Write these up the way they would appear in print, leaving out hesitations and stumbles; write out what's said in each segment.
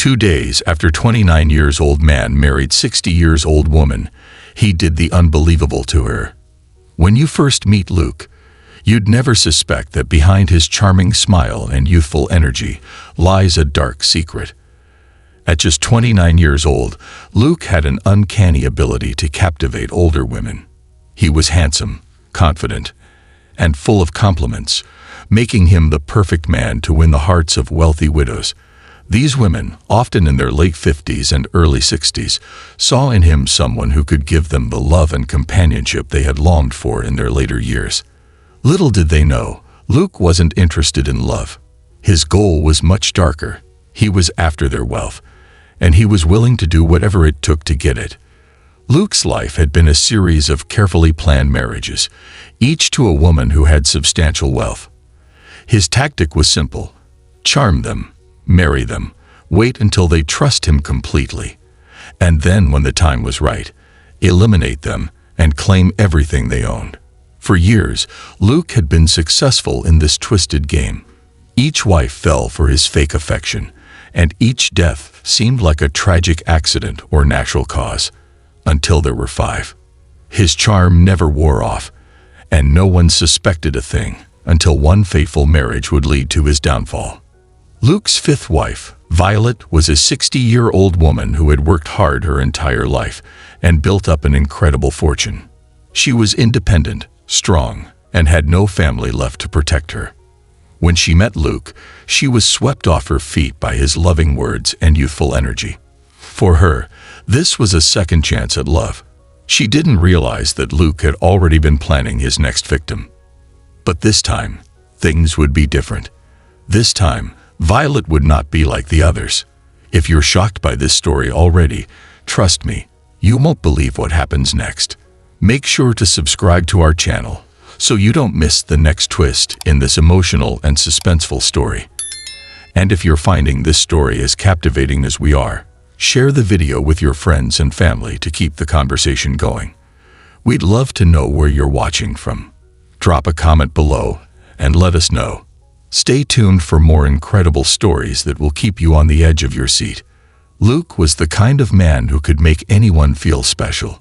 2 days after 29-year-old man married 60-year-old woman, he did the unbelievable to her. When you first meet Luke, you'd never suspect that behind his charming smile and youthful energy lies a dark secret. At just 29 years old, Luke had an uncanny ability to captivate older women. He was handsome, confident, and full of compliments, making him the perfect man to win the hearts of wealthy widows. These women, often in their late 50s and early 60s, saw in him someone who could give them the love and companionship they had longed for in their later years. Little did they know, Luke wasn't interested in love. His goal was much darker. He was after their wealth, and he was willing to do whatever it took to get it. Luke's life had been a series of carefully planned marriages, each to a woman who had substantial wealth. His tactic was simple: charm them, marry them, wait until they trust him completely, and then, when the time was right, eliminate them and claim everything they owned. For years, Luke had been successful in this twisted game. Each wife fell for his fake affection, and each death seemed like a tragic accident or natural cause, until there were 5. His charm never wore off, and no one suspected a thing until one fateful marriage would lead to his downfall. Luke's 5th wife, Violet, was a 60-year-old woman who had worked hard her entire life and built up an incredible fortune. She was independent, strong, and had no family left to protect her. When she met Luke, she was swept off her feet by his loving words and youthful energy. For her, this was a second chance at love. She didn't realize that Luke had already been planning his next victim. But this time, things would be different. This time, Violet would not be like the others. If you're shocked by this story already, trust me, you won't believe what happens next. Make sure to subscribe to our channel so you don't miss the next twist in this emotional and suspenseful story. And if you're finding this story as captivating as we are, share the video with your friends and family to keep the conversation going. We'd love to know where you're watching from. Drop a comment below and let us know. Stay tuned for more incredible stories that will keep you on the edge of your seat. Luke was the kind of man who could make anyone feel special.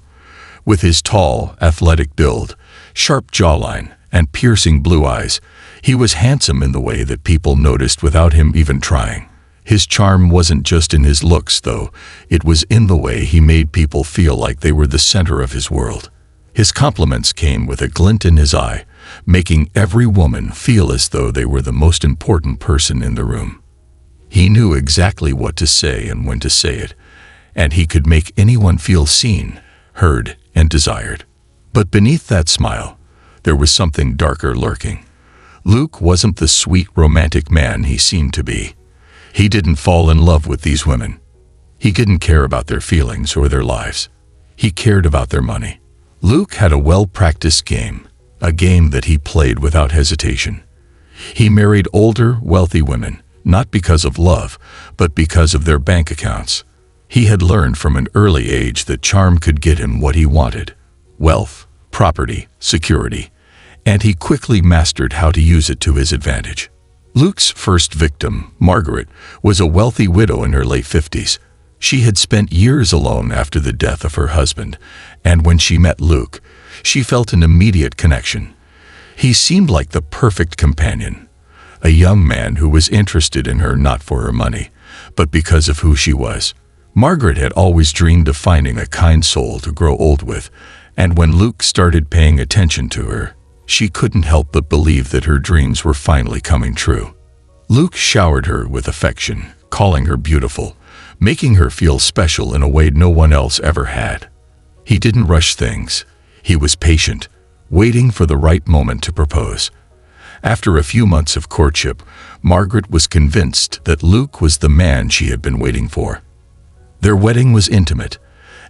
With his tall, athletic build, sharp jawline, and piercing blue eyes, he was handsome in the way that people noticed without him even trying. His charm wasn't just in his looks, though. It was in the way he made people feel like they were the center of his world. His compliments came with a glint in his eye, making every woman feel as though they were the most important person in the room. He knew exactly what to say and when to say it, and he could make anyone feel seen, heard, and desired. But beneath that smile, there was something darker lurking. Luke wasn't the sweet, romantic man he seemed to be. He didn't fall in love with these women. He didn't care about their feelings or their lives. He cared about their money. Luke had a well-practiced game, a game that he played without hesitation. He married older, wealthy women, not because of love, but because of their bank accounts. He had learned from an early age that charm could get him what he wanted: wealth, property, security, and he quickly mastered how to use it to his advantage. Luke's first victim, Margaret, was a wealthy widow in her late 50s. She had spent years alone after the death of her husband, and when she met Luke, she felt an immediate connection. He seemed like the perfect companion, a young man who was interested in her not for her money, but because of who she was. Margaret had always dreamed of finding a kind soul to grow old with, and when Luke started paying attention to her, she couldn't help but believe that her dreams were finally coming true. Luke showered her with affection, calling her beautiful, making her feel special in a way no one else ever had. He didn't rush things. He was patient, waiting for the right moment to propose. After a few months of courtship, Margaret was convinced that Luke was the man she had been waiting for. Their wedding was intimate,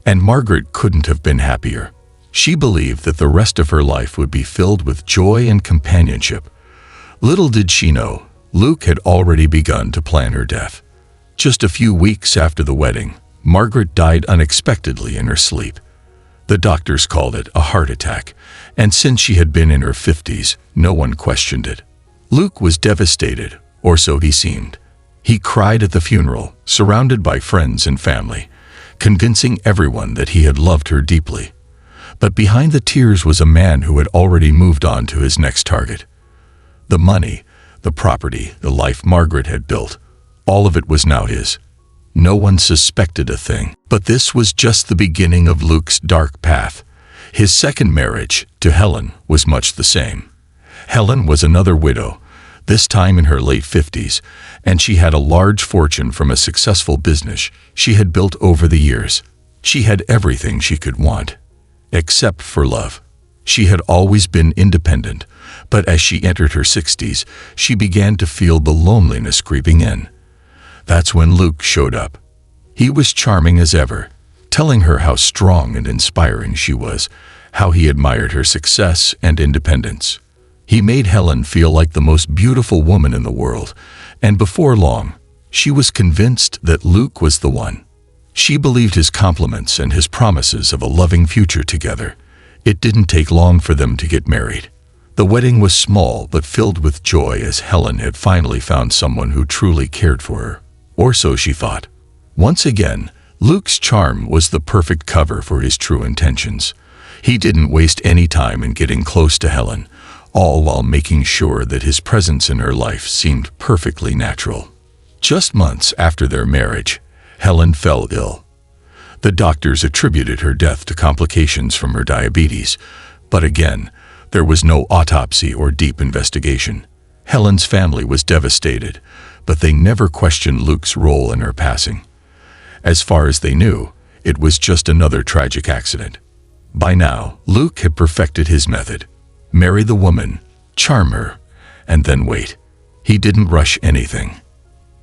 and Margaret couldn't have been happier. She believed that the rest of her life would be filled with joy and companionship. Little did she know, Luke had already begun to plan her death. Just a few weeks after the wedding, Margaret died unexpectedly in her sleep. The doctors called it a heart attack, and since she had been in her 50s, no one questioned it. Luke was devastated, or so he seemed. He cried at the funeral, surrounded by friends and family, convincing everyone that he had loved her deeply. But behind the tears was a man who had already moved on to his next target. The money, the property, the life Margaret had built, all of it was now his. No one suspected a thing. But this was just the beginning of Luke's dark path. His second marriage, to Helen, was much the same. Helen was another widow, this time in her late 50s, and she had a large fortune from a successful business she had built over the years. She had everything she could want, except for love. She had always been independent, but as she entered her 60s, she began to feel the loneliness creeping in. That's when Luke showed up. He was charming as ever, telling her how strong and inspiring she was, how he admired her success and independence. He made Helen feel like the most beautiful woman in the world, and before long, she was convinced that Luke was the one. She believed his compliments and his promises of a loving future together. It didn't take long for them to get married. The wedding was small but filled with joy, as Helen had finally found someone who truly cared for her. Or so she thought. Once again, Luke's charm was the perfect cover for his true intentions. He didn't waste any time in getting close to Helen, all while making sure that his presence in her life seemed perfectly natural. Just months after their marriage, Helen fell ill. The doctors attributed her death to complications from her diabetes, but again, there was no autopsy or deep investigation. Helen's family was devastated, but they never questioned Luke's role in her passing. As far as they knew, it was just another tragic accident. By now, Luke had perfected his method. Marry the woman, charm her, and then wait. He didn't rush anything.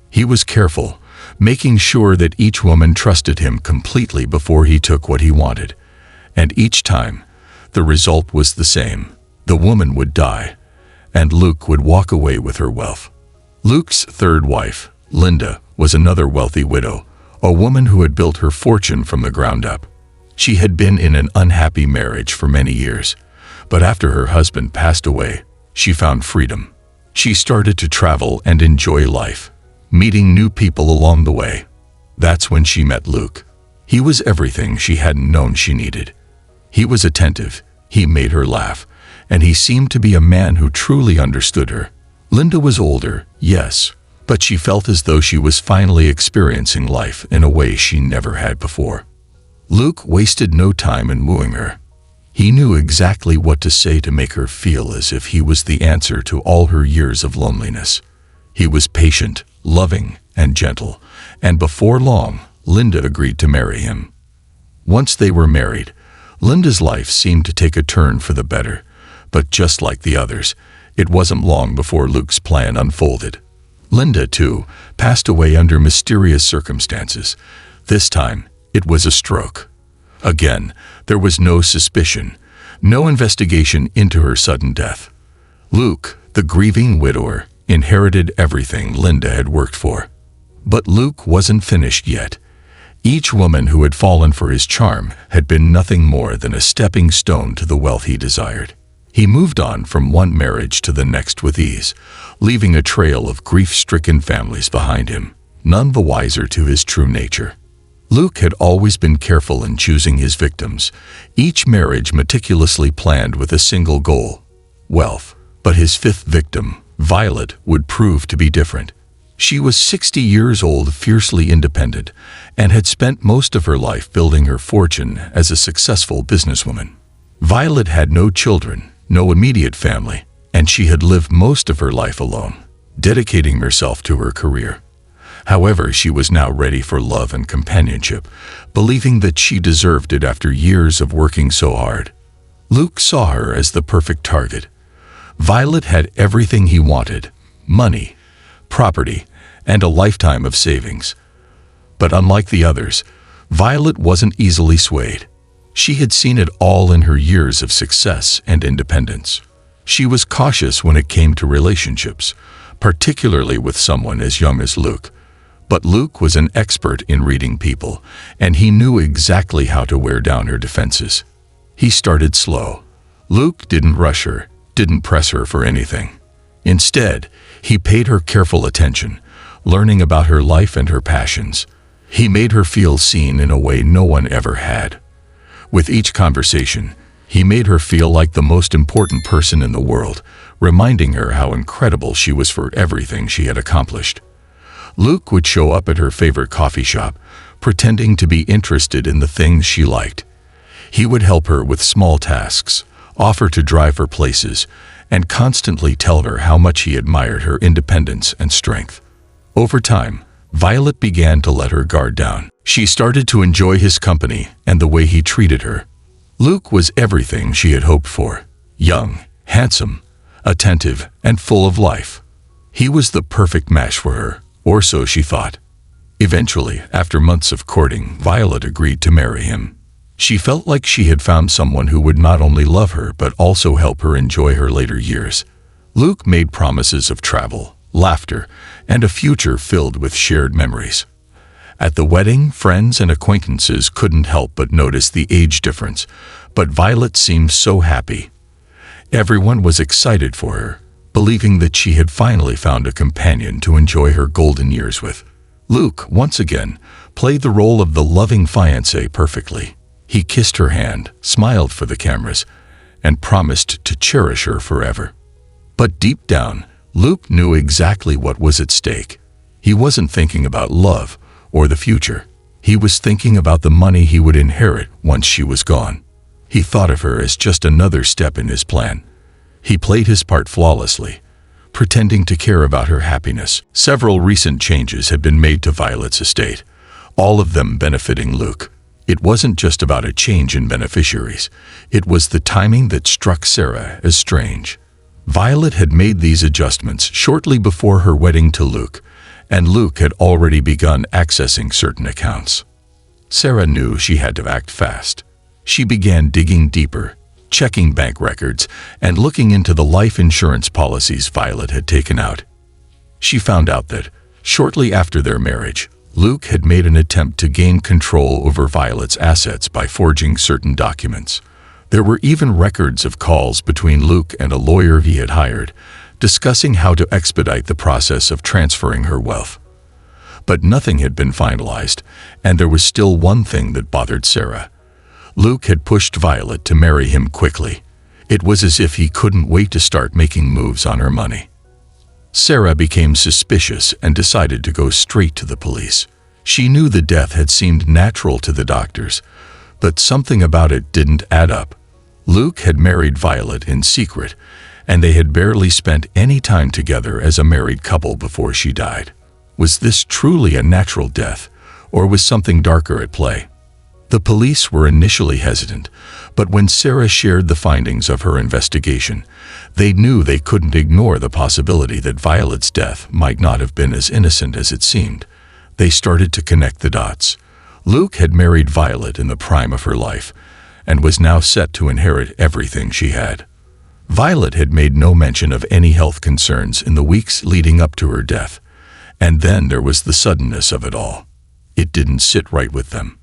He was careful, making sure that each woman trusted him completely before he took what he wanted. And each time, the result was the same. The woman would die, and Luke would walk away with her wealth. Luke's third wife, Linda, was another wealthy widow, a woman who had built her fortune from the ground up. She had been in an unhappy marriage for many years, but after her husband passed away, she found freedom. She started to travel and enjoy life, meeting new people along the way. That's when she met Luke. He was everything she hadn't known she needed. He was attentive, he made her laugh, and he seemed to be a man who truly understood her. Linda was older, yes, but she felt as though she was finally experiencing life in a way she never had before. Luke wasted no time in wooing her. He knew exactly what to say to make her feel as if he was the answer to all her years of loneliness. He was patient, loving, and gentle, and before long, Linda agreed to marry him. Once they were married, Linda's life seemed to take a turn for the better, but just like the others, it wasn't long before Luke's plan unfolded. Linda, too, passed away under mysterious circumstances. This time, it was a stroke. Again, there was no suspicion, no investigation into her sudden death. Luke, the grieving widower, inherited everything Linda had worked for. But Luke wasn't finished yet. Each woman who had fallen for his charm had been nothing more than a stepping stone to the wealth he desired. He moved on from one marriage to the next with ease, leaving a trail of grief-stricken families behind him, none the wiser to his true nature. Luke had always been careful in choosing his victims, each marriage meticulously planned with a single goal: wealth. But his fifth victim, Violet, would prove to be different. She was 60 years old, fiercely independent, and had spent most of her life building her fortune as a successful businesswoman. Violet had no children, no immediate family, and she had lived most of her life alone, dedicating herself to her career. However, she was now ready for love and companionship, believing that she deserved it after years of working so hard. Luke saw her as the perfect target. Violet had everything he wanted: money, property, and a lifetime of savings. But unlike the others, Violet wasn't easily swayed. She had seen it all in her years of success and independence. She was cautious when it came to relationships, particularly with someone as young as Luke. But Luke was an expert in reading people, and he knew exactly how to wear down her defenses. He started slow. Luke didn't rush her, didn't press her for anything. Instead, he paid her careful attention, learning about her life and her passions. He made her feel seen in a way no one ever had. With each conversation, he made her feel like the most important person in the world, reminding her how incredible she was for everything she had accomplished. Luke would show up at her favorite coffee shop, pretending to be interested in the things she liked. He would help her with small tasks, offer to drive her places, and constantly tell her how much he admired her independence and strength. Over time, Violet began to let her guard down. She started to enjoy his company and the way he treated her. Luke was everything she had hoped for: young, handsome, attentive, and full of life. He was the perfect match for her, or so she thought. Eventually, after months of courting, Violet agreed to marry him. She felt like she had found someone who would not only love her but also help her enjoy her later years. Luke made promises of travel, laughter, and a future filled with shared memories. At the wedding, friends and acquaintances couldn't help but notice the age difference, but Violet seemed so happy. Everyone was excited for her, believing that she had finally found a companion to enjoy her golden years with. Luke, once again, played the role of the loving fiancé perfectly. He kissed her hand, smiled for the cameras, and promised to cherish her forever. But deep down, Luke knew exactly what was at stake. He wasn't thinking about love or the future. He was thinking about the money he would inherit once she was gone. He thought of her as just another step in his plan. He played his part flawlessly, pretending to care about her happiness. Several recent changes had been made to Violet's estate, all of them benefiting Luke. It wasn't just about a change in beneficiaries. It was the timing that struck Sarah as strange. Violet had made these adjustments shortly before her wedding to Luke, and Luke had already begun accessing certain accounts. Sarah knew she had to act fast. She began digging deeper, checking bank records, and looking into the life insurance policies Violet had taken out. She found out that, shortly after their marriage, Luke had made an attempt to gain control over Violet's assets by forging certain documents. There were even records of calls between Luke and a lawyer he had hired, discussing how to expedite the process of transferring her wealth. But nothing had been finalized, and there was still one thing that bothered Sarah. Luke had pushed Violet to marry him quickly. It was as if he couldn't wait to start making moves on her money. Sarah became suspicious and decided to go straight to the police. She knew the death had seemed natural to the doctors, but something about it didn't add up. Luke had married Violet in secret, and they had barely spent any time together as a married couple before she died. Was this truly a natural death, or was something darker at play? The police were initially hesitant, but when Sarah shared the findings of her investigation, they knew they couldn't ignore the possibility that Violet's death might not have been as innocent as it seemed. They started to connect the dots. Luke had married Violet in the prime of her life, and was now set to inherit everything she had. Violet had made no mention of any health concerns in the weeks leading up to her death, and then there was the suddenness of it all. It didn't sit right with them.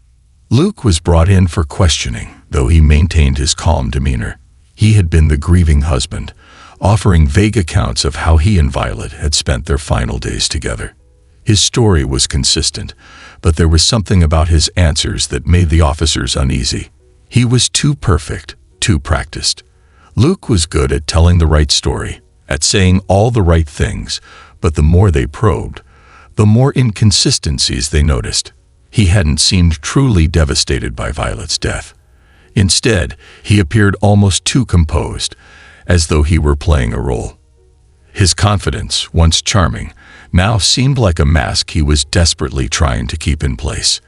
Luke was brought in for questioning, though he maintained his calm demeanor. He had been the grieving husband, offering vague accounts of how he and Violet had spent their final days together. His story was consistent, but there was something about his answers that made the officers uneasy. He was too perfect, too practiced. Luke was good at telling the right story, at saying all the right things, but the more they probed, the more inconsistencies they noticed. He hadn't seemed truly devastated by Violet's death. Instead, he appeared almost too composed, as though he were playing a role. His confidence, once charming, now seemed like a mask he was desperately trying to keep in place.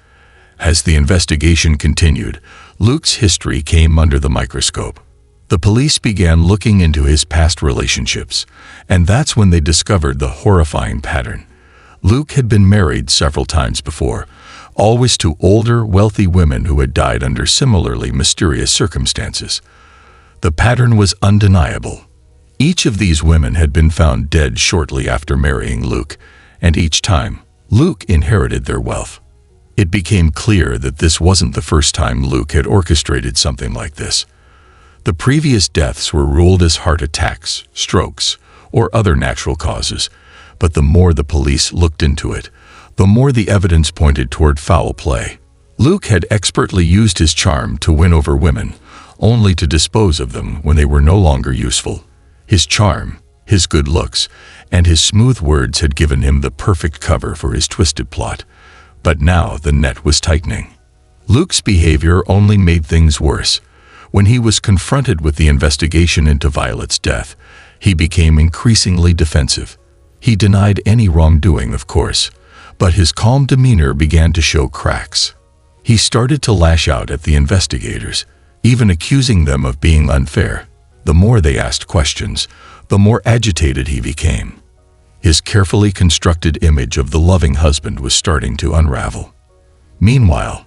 As the investigation continued, Luke's history came under the microscope. The police began looking into his past relationships, and that's when they discovered the horrifying pattern. Luke had been married several times before, always to older, wealthy women who had died under similarly mysterious circumstances. The pattern was undeniable. Each of these women had been found dead shortly after marrying Luke, and each time, Luke inherited their wealth. It became clear that this wasn't the first time Luke had orchestrated something like this. The previous deaths were ruled as heart attacks, strokes, or other natural causes, But the more the police looked into it, the more the evidence pointed toward foul play. Luke had expertly used his charm to win over women, only to dispose of them when they were no longer useful. His charm, his good looks, and his smooth words had given him the perfect cover for his twisted plot. But now the net was tightening. Luke's behavior only made things worse. When he was confronted with the investigation into Violet's death, he became increasingly defensive. He denied any wrongdoing, of course, but his calm demeanor began to show cracks. He started to lash out at the investigators, even accusing them of being unfair. The more they asked questions, the more agitated he became. His carefully constructed image of the loving husband was starting to unravel. Meanwhile,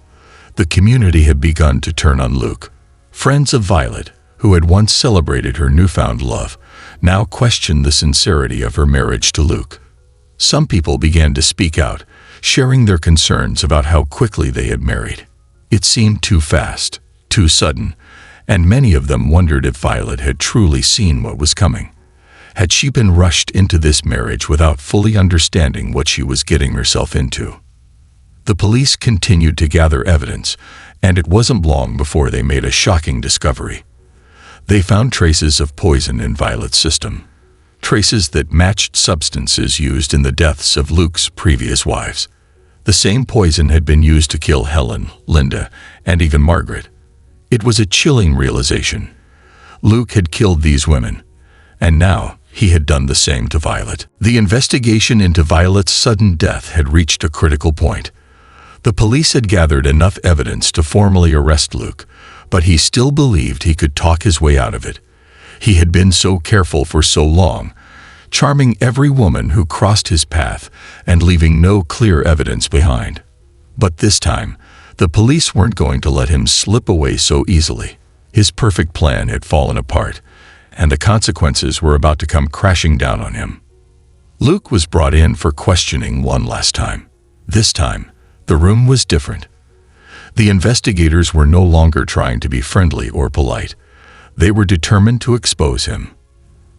the community had begun to turn on Luke. Friends of Violet, who had once celebrated her newfound love, now questioned the sincerity of her marriage to Luke. Some people began to speak out, sharing their concerns about how quickly they had married. It seemed too fast, too sudden, and many of them wondered if Violet had truly seen what was coming. Had she been rushed into this marriage without fully understanding what she was getting herself into? The police continued to gather evidence, and it wasn't long before they made a shocking discovery. They found traces of poison in Violet's system, traces that matched substances used in the deaths of Luke's previous wives. The same poison had been used to kill Helen, Linda, and even Margaret. It was a chilling realization. Luke had killed these women, and now he had done the same to Violet. The investigation into Violet's sudden death had reached a critical point. The police had gathered enough evidence to formally arrest Luke, but he still believed he could talk his way out of it. He had been so careful for so long, charming every woman who crossed his path and leaving no clear evidence behind. But this time, the police weren't going to let him slip away so easily. His perfect plan had fallen apart, and the consequences were about to come crashing down on him. Luke was brought in for questioning one last time. This time, the room was different. The investigators were no longer trying to be friendly or polite. They were determined to expose him.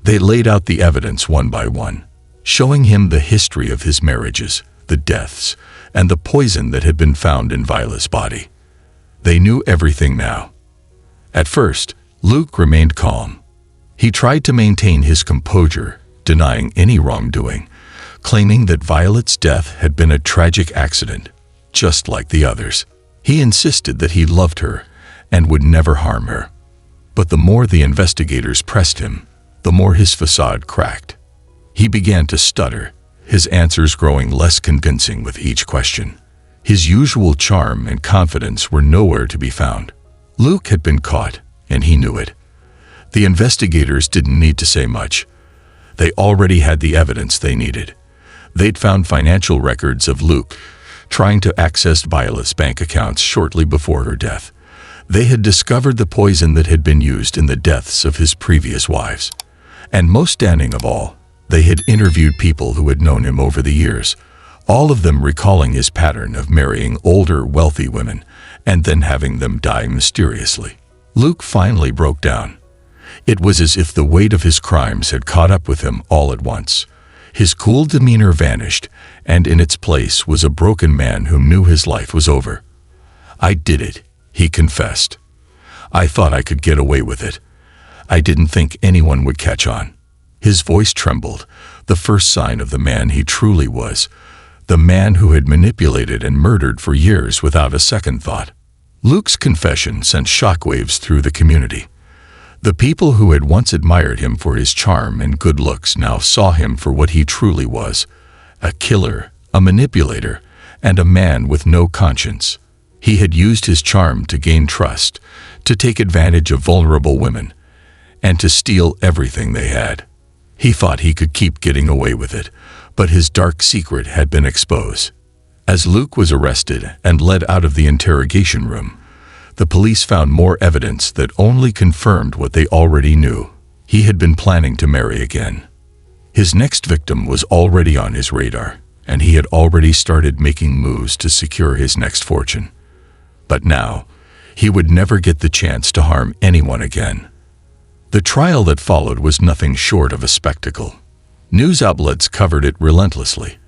They laid out the evidence one by one, showing him the history of his marriages, the deaths, and the poison that had been found in Violet's body. They knew everything now. At first, Luke remained calm. He tried to maintain his composure, denying any wrongdoing, claiming that Violet's death had been a tragic accident, just like the others. He insisted that he loved her and would never harm her. But the more the investigators pressed him, the more his facade cracked. He began to stutter, his answers growing less convincing with each question. His usual charm and confidence were nowhere to be found. Luke had been caught, and he knew it. The investigators didn't need to say much. They already had the evidence they needed. They'd found financial records of Luke trying to access Violet's bank accounts shortly before her death. They had discovered the poison that had been used in the deaths of his previous wives. And most damning of all, they had interviewed people who had known him over the years, all of them recalling his pattern of marrying older, wealthy women and then having them die mysteriously. Luke finally broke down. It was as if the weight of his crimes had caught up with him all at once. His cool demeanor vanished, and in its place was a broken man who knew his life was over. "I did it," he confessed. "I thought I could get away with it. I didn't think anyone would catch on." His voice trembled, the first sign of the man he truly was, the man who had manipulated and murdered for years without a second thought. Luke's confession sent shockwaves through the community. The people who had once admired him for his charm and good looks now saw him for what he truly was: a killer, a manipulator, and a man with no conscience. He had used his charm to gain trust, to take advantage of vulnerable women, and to steal everything they had. He thought he could keep getting away with it, but his dark secret had been exposed. As Luke was arrested and led out of the interrogation room, the police found more evidence that only confirmed what they already knew. He had been planning to marry again. His next victim was already on his radar, and he had already started making moves to secure his next fortune. But now, he would never get the chance to harm anyone again. The trial that followed was nothing short of a spectacle. News outlets covered it relentlessly,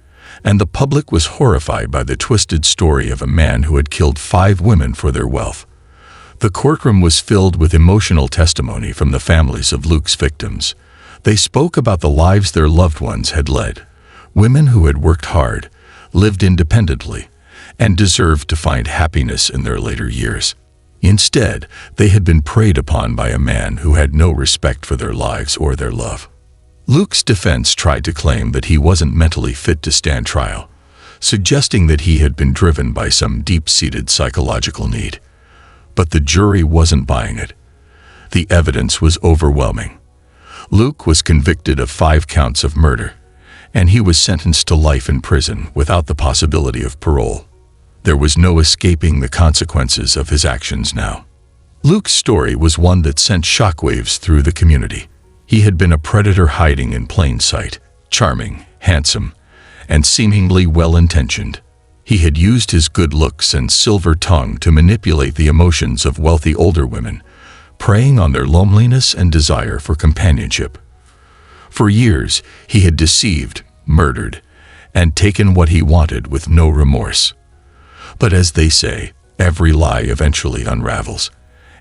and the public was horrified by the twisted story of a man who had killed 5 women for their wealth. The courtroom was filled with emotional testimony from the families of Luke's victims. They spoke about the lives their loved ones had led, women who had worked hard, lived independently, and deserved to find happiness in their later years. Instead, they had been preyed upon by a man who had no respect for their lives or their love. Luke's defense tried to claim that he wasn't mentally fit to stand trial, suggesting that he had been driven by some deep-seated psychological need. But the jury wasn't buying it. The evidence was overwhelming. Luke was convicted of 5 counts of murder, and he was sentenced to life in prison without the possibility of parole. There was no escaping the consequences of his actions now. Luke's story was one that sent shockwaves through the community. He had been a predator hiding in plain sight, charming, handsome, and seemingly well-intentioned. He had used his good looks and silver tongue to manipulate the emotions of wealthy older women, preying on their loneliness and desire for companionship. For years, he had deceived, murdered, and taken what he wanted with no remorse. But as they say, every lie eventually unravels.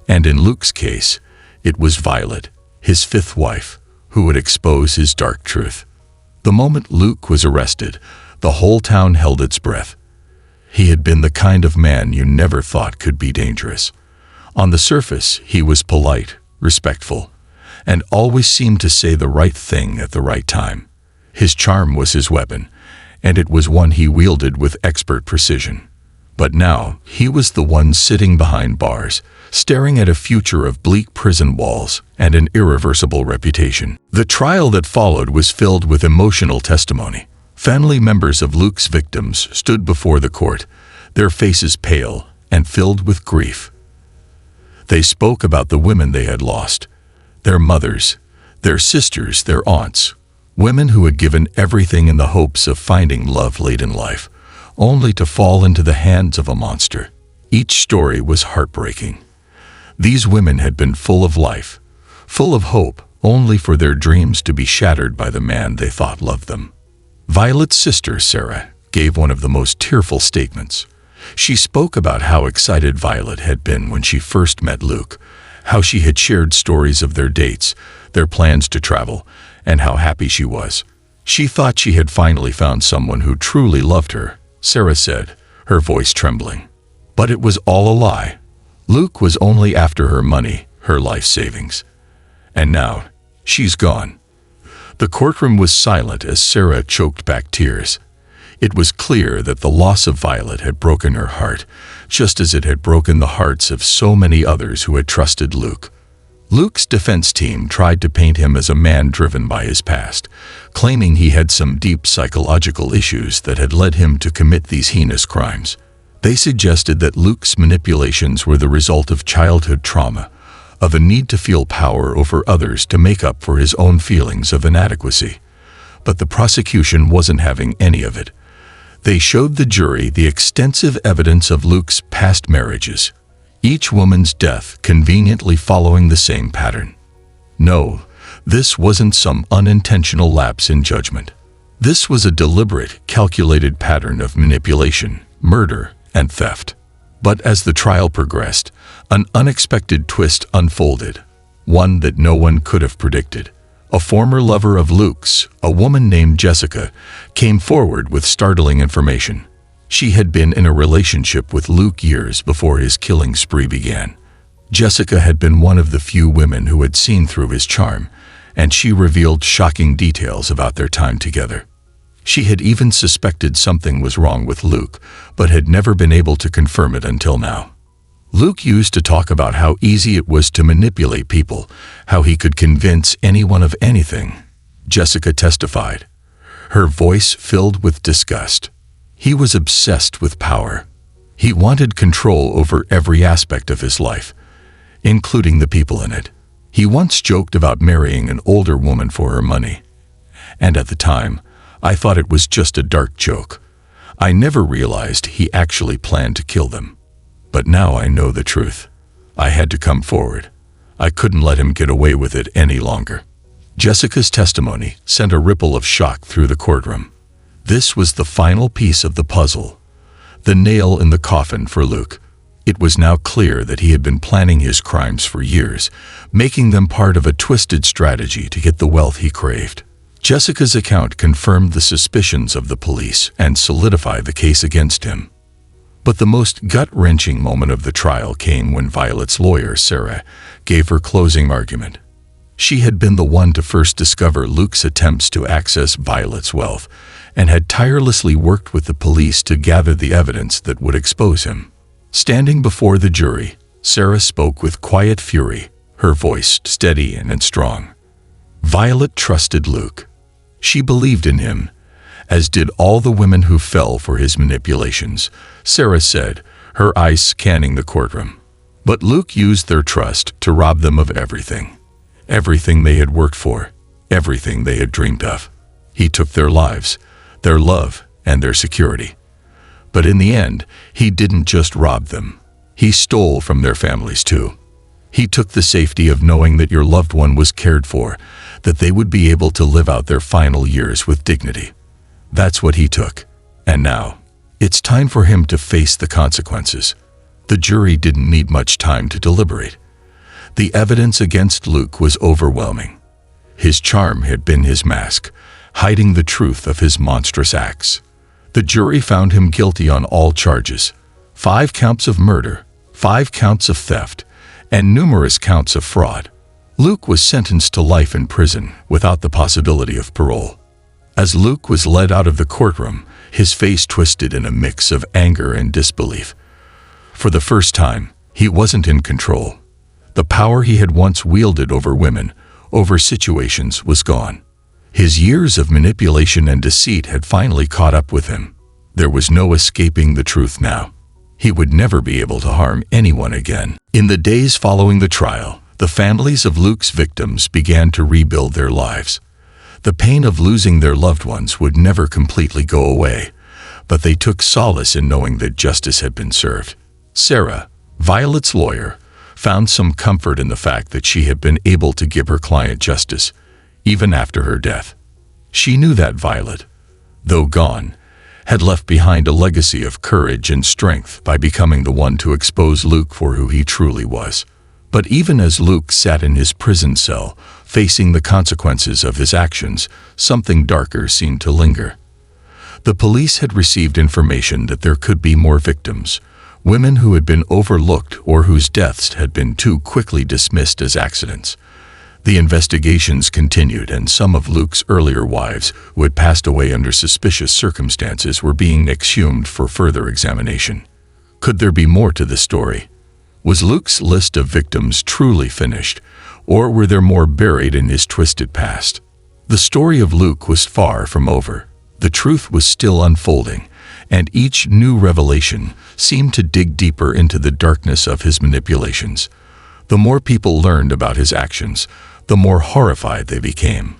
And in Luke's case, it was Violet, his 5th wife, who would expose his dark truth. The moment Luke was arrested, the whole town held its breath. He had been the kind of man you never thought could be dangerous. On the surface, he was polite, respectful, and always seemed to say the right thing at the right time. His charm was his weapon, and it was one he wielded with expert precision. But now, he was the one sitting behind bars, staring at a future of bleak prison walls and an irreversible reputation. The trial that followed was filled with emotional testimony. Family members of Luke's victims stood before the court, their faces pale and filled with grief. They spoke about the women they had lost, their mothers, their sisters, their aunts, women who had given everything in the hopes of finding love late in life, only to fall into the hands of a monster. Each story was heartbreaking. These women had been full of life, full of hope, only for their dreams to be shattered by the man they thought loved them. Violet's sister, Sarah, gave one of the most tearful statements. She spoke about how excited Violet had been when she first met Luke, how she had shared stories of their dates, their plans to travel, and how happy she was. She thought she had finally found someone who truly loved her, Sarah said, her voice trembling. But it was all a lie. Luke was only after her money, her life savings. And now, she's gone. The courtroom was silent as Sarah choked back tears. It was clear that the loss of Violet had broken her heart, just as it had broken the hearts of so many others who had trusted Luke. Luke's defense team tried to paint him as a man driven by his past, claiming he had some deep psychological issues that had led him to commit these heinous crimes. They suggested that Luke's manipulations were the result of childhood trauma, of a need to feel power over others to make up for his own feelings of inadequacy. But the prosecution wasn't having any of it. They showed the jury the extensive evidence of Luke's past marriages, each woman's death conveniently following the same pattern. No, this wasn't some unintentional lapse in judgment. This was a deliberate, calculated pattern of manipulation, murder, and theft. But as the trial progressed, an unexpected twist unfolded, one that no one could have predicted. A former lover of Luke's, a woman named Jessica, came forward with startling information. She had been in a relationship with Luke years before his killing spree began. Jessica had been one of the few women who had seen through his charm, and she revealed shocking details about their time together. She had even suspected something was wrong with Luke, but had never been able to confirm it until now. Luke used to talk about how easy it was to manipulate people, how he could convince anyone of anything. Jessica testified, her voice filled with disgust. He was obsessed with power. He wanted control over every aspect of his life, including the people in it. He once joked about marrying an older woman for her money. And at the time, I thought it was just a dark joke. I never realized he actually planned to kill them. But now I know the truth. I had to come forward. I couldn't let him get away with it any longer. Jessica's testimony sent a ripple of shock through the courtroom. This was the final piece of the puzzle, the nail in the coffin for Luke. It was now clear that he had been planning his crimes for years, making them part of a twisted strategy to get the wealth he craved. Jessica's account confirmed the suspicions of the police and solidified the case against him. But the most gut-wrenching moment of the trial came when Violet's lawyer, Sarah, gave her closing argument. She had been the one to first discover Luke's attempts to access Violet's wealth and had tirelessly worked with the police to gather the evidence that would expose him. Standing before the jury, Sarah spoke with quiet fury, her voice steady and strong. Violet trusted Luke. She believed in him, as did all the women who fell for his manipulations, Sarah said, her eyes scanning the courtroom. But Luke used their trust to rob them of everything. Everything they had worked for, everything they had dreamed of. He took their lives, their love, and their security. But in the end, he didn't just rob them. He stole from their families too. He took the safety of knowing that your loved one was cared for, that they would be able to live out their final years with dignity. That's what he took. And now, it's time for him to face the consequences. The jury didn't need much time to deliberate. The evidence against Luke was overwhelming. His charm had been his mask, hiding the truth of his monstrous acts. The jury found him guilty on all charges: 5 counts of murder, 5 counts of theft, and numerous counts of fraud. Luke was sentenced to life in prison without the possibility of parole. As Luke was led out of the courtroom, his face twisted in a mix of anger and disbelief. For the first time, he wasn't in control. The power he had once wielded over women, over situations, was gone. His years of manipulation and deceit had finally caught up with him. There was no escaping the truth now. He would never be able to harm anyone again. In the days following the trial, the families of Luke's victims began to rebuild their lives. The pain of losing their loved ones would never completely go away, but they took solace in knowing that justice had been served. Sarah, Violet's lawyer, found some comfort in the fact that she had been able to give her client justice, even after her death. She knew that Violet, though gone, had left behind a legacy of courage and strength by becoming the one to expose Luke for who he truly was. But even as Luke sat in his prison cell, facing the consequences of his actions, something darker seemed to linger. The police had received information that there could be more victims, women who had been overlooked or whose deaths had been too quickly dismissed as accidents. The investigations continued, and some of Luke's earlier wives, who had passed away under suspicious circumstances, were being exhumed for further examination. Could there be more to the story? Was Luke's list of victims truly finished, or were there more buried in his twisted past? The story of Luke was far from over. The truth was still unfolding, and each new revelation seemed to dig deeper into the darkness of his manipulations. The more people learned about his actions, the more horrified they became.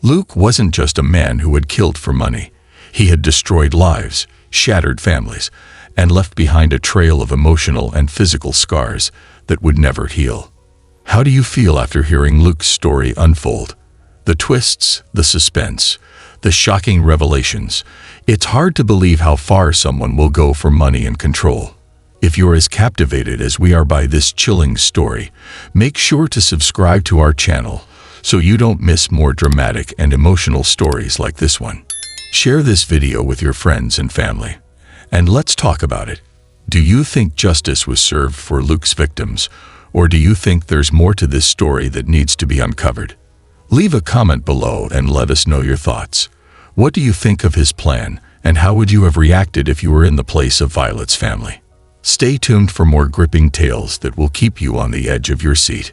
Luke wasn't just a man who had killed for money. He had destroyed lives, shattered families, and left behind a trail of emotional and physical scars that would never heal. How do you feel after hearing Luke's story unfold? The twists, the suspense, the shocking revelations. It's hard to believe how far someone will go for money and control. If you're as captivated as we are by this chilling story, make sure to subscribe to our channel so you don't miss more dramatic and emotional stories like this one. Share this video with your friends and family, and let's talk about it. Do you think justice was served for Luke's victims, or do you think there's more to this story that needs to be uncovered? Leave a comment below and let us know your thoughts. What do you think of his plan, and how would you have reacted if you were in the place of Violet's family? Stay tuned for more gripping tales that will keep you on the edge of your seat.